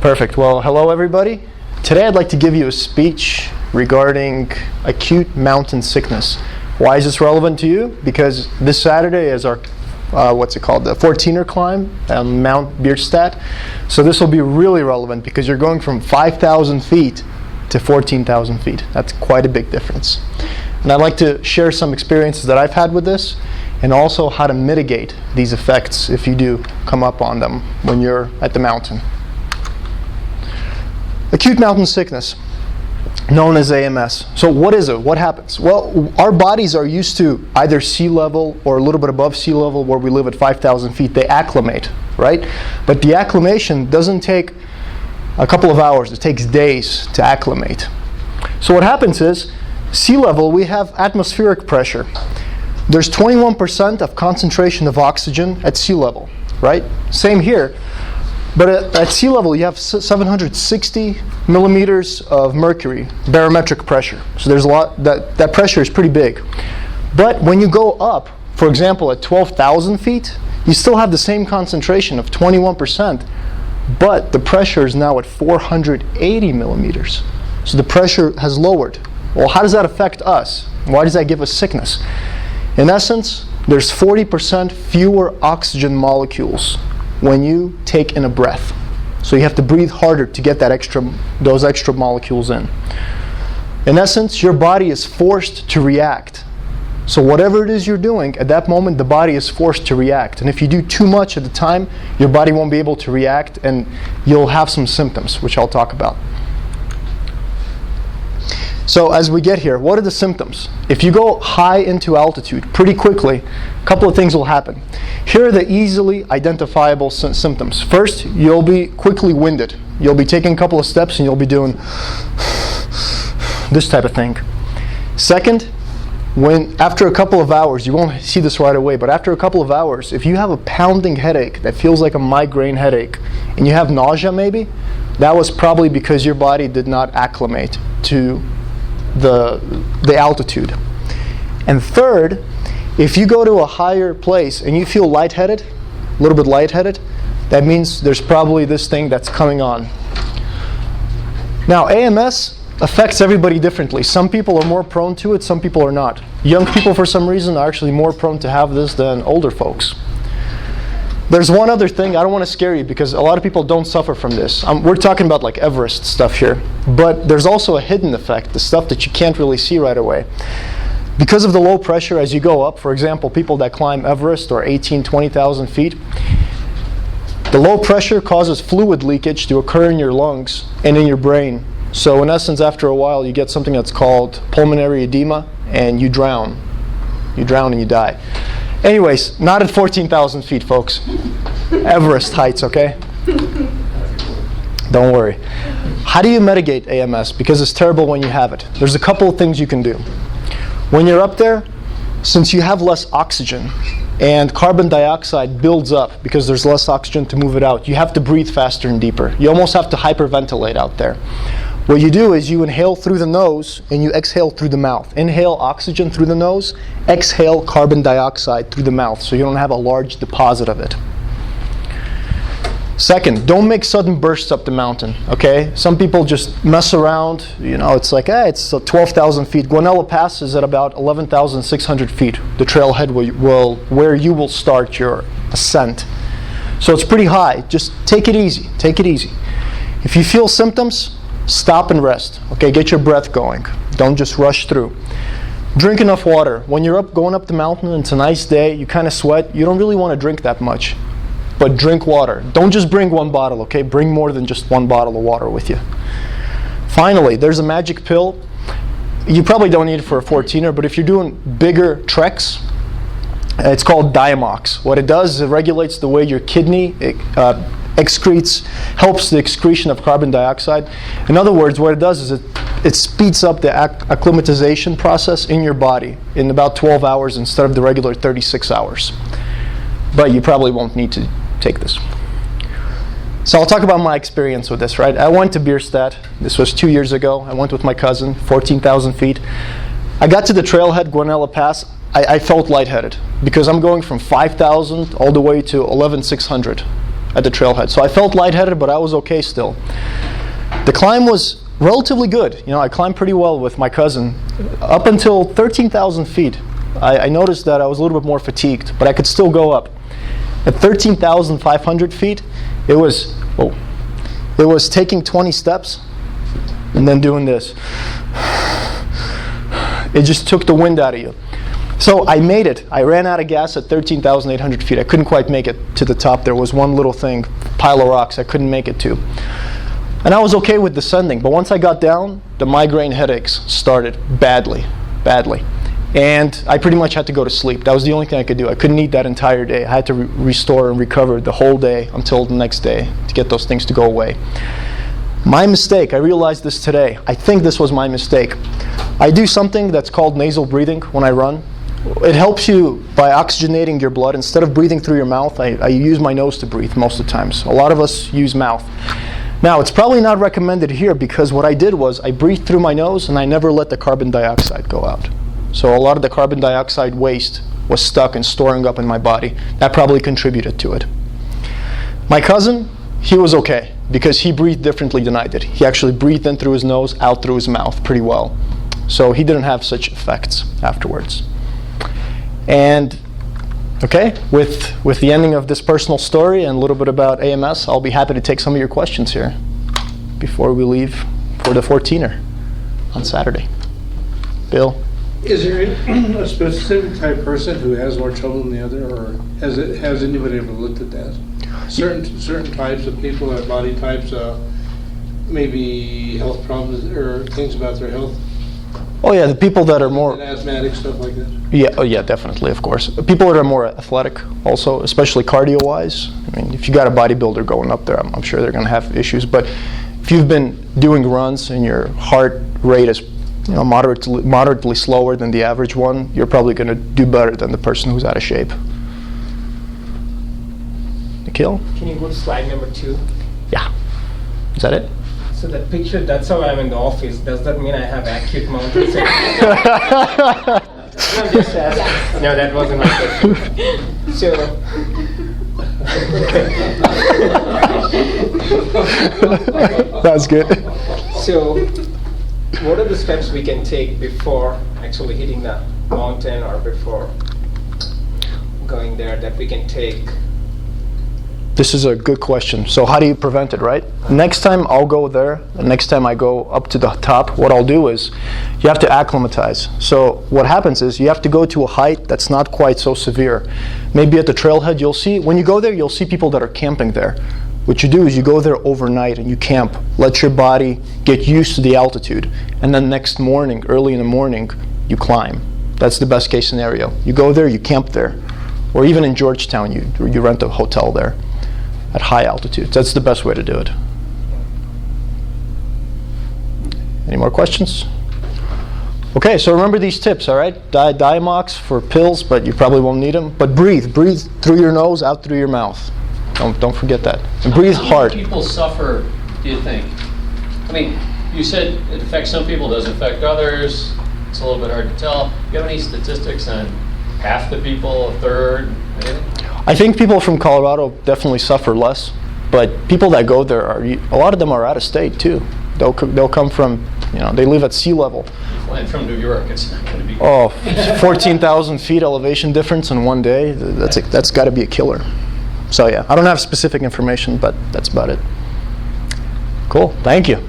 Perfect. Well, hello everybody. Today I'd like to give you a speech regarding acute mountain sickness. Why is this relevant to you? Because this Saturday is our, the 14er climb on Mount Bierstadt. So this will be really relevant because you're going from 5,000 feet to 14,000 feet. That's quite a big difference. And I'd like to share some experiences that I've had with this and also how to mitigate these effects if you do come up on them when you're at the mountain. Acute mountain sickness, known as AMS. So what is it? What happens? Well, our bodies are used to either sea level or a little bit above sea level where we live at 5,000 feet. They acclimate, right? But the acclimation doesn't take a couple of hours. It takes days to acclimate. So what happens is, sea level, we have atmospheric pressure. There's 21% of concentration of oxygen at sea level, right? Same here. But at sea level, you have 760 millimeters of mercury, barometric pressure. So there's a lot, that pressure is pretty big. But when you go up, for example, at 12,000 feet, you still have the same concentration of 21%, but the pressure is now at 480 millimeters. So the pressure has lowered. Well, how does that affect us? Why does that give us sickness? In essence, there's 40% fewer oxygen molecules when you take in a breath. So you have to breathe harder to get those extra molecules in. In essence, your body is forced to react. So whatever it is you're doing, at that moment, the body is forced to react. And if you do too much at the time, your body won't be able to react and you'll have some symptoms, which I'll talk about. So as we get here, what are the symptoms? If you go high into altitude pretty quickly, a couple of things will happen. Here are the easily identifiable symptoms. First, you'll be quickly winded. You'll be taking a couple of steps and you'll be doing this type of thing. Second, after a couple of hours, you won't see this right away, but after a couple of hours, if you have a pounding headache that feels like a migraine headache and you have nausea maybe, that was probably because your body did not acclimate to the altitude. And third, if you go to a higher place and you feel lightheaded, a little bit lightheaded, that means there's probably this thing that's coming on. Now, AMS affects everybody differently. Some people are more prone to it, some people are not. Young people, for some reason, are actually more prone to have this than older folks. There's one other thing, I don't want to scare you because a lot of people don't suffer from this. We're talking about like Everest stuff here. But there's also a hidden effect, the stuff that you can't really see right away. Because of the low pressure as you go up, for example, people that climb Everest or 20,000 feet, the low pressure causes fluid leakage to occur in your lungs and in your brain. So in essence, after a while, you get something that's called pulmonary edema and you drown. You drown and you die. Anyways, not at 14,000 feet, folks. Everest heights, okay? Don't worry. How do you mitigate AMS? Because it's terrible when you have it. There's a couple of things you can do. When you're up there, since you have less oxygen and carbon dioxide builds up because there's less oxygen to move it out, you have to breathe faster and deeper. You almost have to hyperventilate out there. What you do is you inhale through the nose and you exhale through the mouth. Inhale oxygen through the nose, exhale carbon dioxide through the mouth so you don't have a large deposit of it. Second, don't make sudden bursts up the mountain, okay? Some people just mess around, it's like, it's 12,000 feet. Guanella Pass is at about 11,600 feet, the trailhead where you will start your ascent. So it's pretty high. Just take it easy, take it easy. If you feel symptoms, stop and rest. Okay, get your breath going. Don't just rush through. Drink enough water. When you're going up the mountain and it's a nice day, you kind of sweat, you don't really want to drink that much. But drink water. Don't just bring one bottle, okay? Bring more than just one bottle of water with you. Finally, there's a magic pill. You probably don't need it for a 14er, but if you're doing bigger treks, it's called Diamox. What it does is it regulates the way your kidney helps the excretion of carbon dioxide. In other words, what it does is it speeds up the acclimatization process in your body in about 12 hours instead of the regular 36 hours. But you probably won't need to take this. So I'll talk about my experience with this, right? I went to Bierstadt. This was 2 years ago. I went with my cousin, 14,000 feet. I got to the trailhead, Guanella Pass. I felt lightheaded because I'm going from 5,000 all the way to 11,600. at the trailhead. So I felt lightheaded, but I was okay still. The climb was relatively good. You know, I climbed pretty well with my cousin up until 13,000 feet. I noticed that I was a little bit more fatigued, but I could still go up. At 13,500 feet, it was taking 20 steps and then doing this. It just took the wind out of you. So I made it. I ran out of gas at 13,800 feet. I couldn't quite make it to the top. There was one little thing, pile of rocks, I couldn't make it to. And I was okay with descending, but once I got down, the migraine headaches started badly. And I pretty much had to go to sleep. That was the only thing I could do. I couldn't eat that entire day. I had to restore and recover the whole day until the next day to get those things to go away. My mistake, I realized this today. I think this was my mistake. I do something that's called nasal breathing when I run. It helps you by oxygenating your blood. Instead of breathing through your mouth, I use my nose to breathe most of the times. A lot of us use mouth. Now, it's probably not recommended here because what I did was I breathed through my nose and I never let the carbon dioxide go out. So a lot of the carbon dioxide waste was stuck and storing up in my body. That probably contributed to it. My cousin, he was okay because he breathed differently than I did. He actually breathed in through his nose, out through his mouth pretty well. So he didn't have such effects afterwards. And okay, with the ending of this personal story and a little bit about AMS, I'll be happy to take some of your questions here before we leave for the 14er on Saturday. Bill? Is there a specific type person who has more trouble than the other, or has anybody ever looked at that? Certain types of people, or body types, maybe health problems or things about their health? Oh yeah, the people that are more asthmatic, stuff like that. Yeah, oh yeah, definitely, of course. People that are more athletic, also, especially cardio-wise. I mean, if you got a bodybuilder going up there, I'm sure they're going to have issues. But if you've been doing runs and your heart rate is, you know, moderately slower than the average one, you're probably going to do better than the person who's out of shape. Nikhil? Can you go to slide number 2? Yeah. Is that it? So that picture, that's how I'm in the office. Does that mean I have acute mountain syndrome? No, just asking. No, that wasn't my question. So, that's good. So, what are the steps we can take before actually hitting the mountain or before going there that we can take? This is a good question. So how do you prevent it, right? Next time I'll go there, the next time I go up to the top, what I'll do is you have to acclimatize. So what happens is you have to go to a height that's not quite so severe. Maybe at the trailhead you'll see, when you go there, you'll see people that are camping there. What you do is you go there overnight and you camp. Let your body get used to the altitude. And then next morning, early in the morning, you climb. That's the best case scenario. You go there, you camp there. Or even in Georgetown, you rent a hotel there at high altitudes. That's the best way to do it. Any more questions? Okay, so remember these tips, all right? Diamox for pills, but you probably won't need them. But breathe through your nose, out through your mouth. Don't forget that. And breathe hard. How many people suffer, do you think? I mean, you said it affects some people, doesn't affect others. It's a little bit hard to tell. Do you have any statistics on half the people, a third, anything? I think people from Colorado definitely suffer less, but people that go there a lot of them are out of state too. They'll come from, you know, they live at sea level. Flying from New York, it's not going to be. Oh, 14,000 feet elevation difference in one day. That's got to be a killer. So yeah, I don't have specific information, but that's about it. Cool. Thank you.